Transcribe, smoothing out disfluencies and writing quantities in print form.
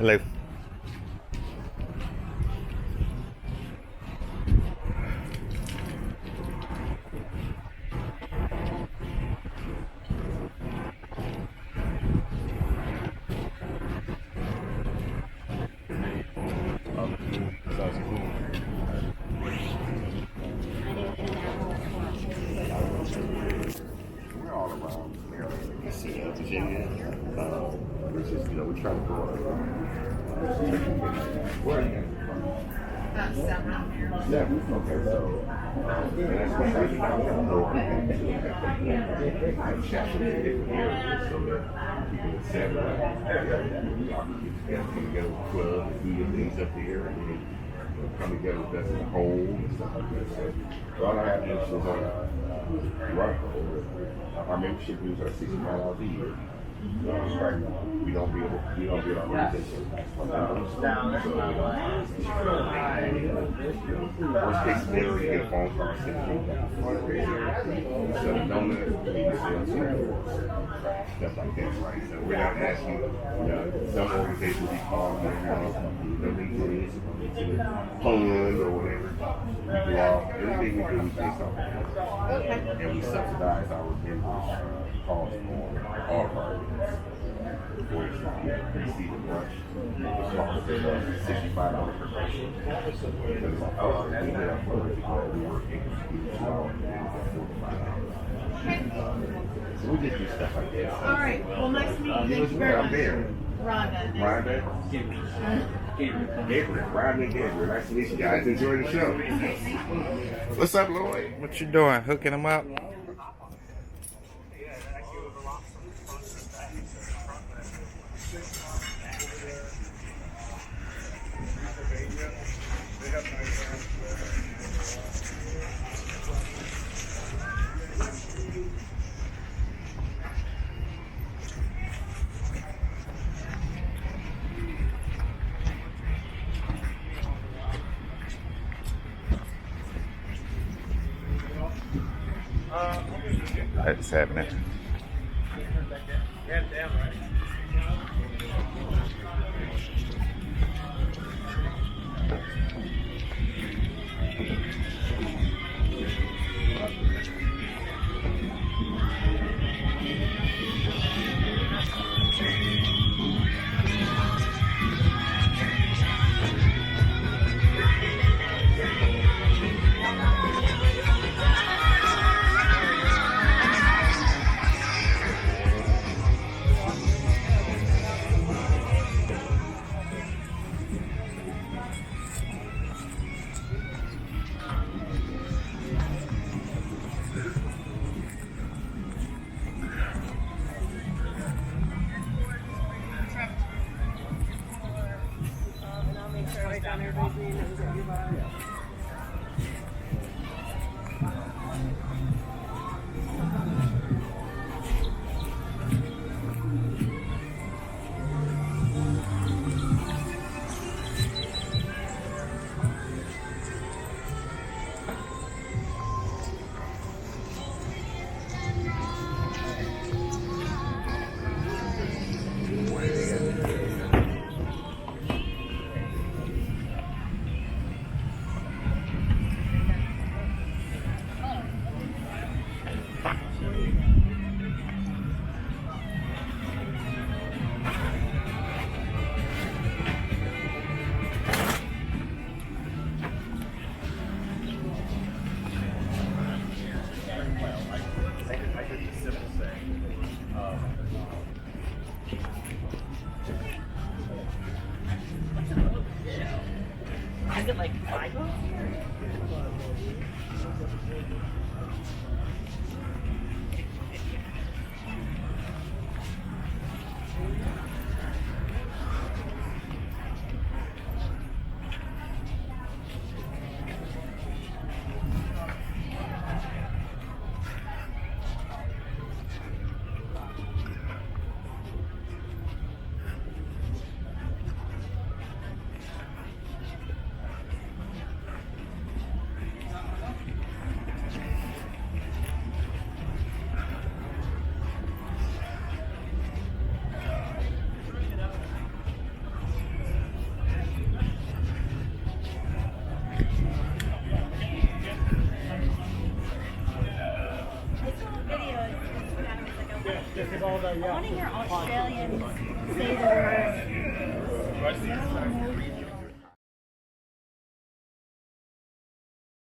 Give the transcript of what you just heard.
Hello. We're all around Maryland, DC, Virginia. We're just, we try to go where are you guys from? Yeah, okay, so, and that's what I know. I chat with different areas so that people in Seattle, we all can get together with clubs and do things up there and then come together with us as a whole and stuff like that. So, all I have is right. Our membership dues are $65 a year. We don't build our organization. Worst case scenario, you get a phone call send you sell a donut, maybe sell stuff like that, right? So we're not asking some organizations we call donate to this, fund or whatever. We do everything we do is based off of that. And we subsidize our members' costs on all of our events. For instance, we see the lunch, the cost is $65 per person. We have funds we work in so we just do stuff like that. All right. Well, nice to meet you. Thank you very much. I'm there. Rhonda. Rhonda? Gabriel. Rhonda and Gabriel. Nice to meet you guys. Enjoy the show. What's up, Lloyd? What you doing? Hooking them up? That's happening. want to hear Australians say the word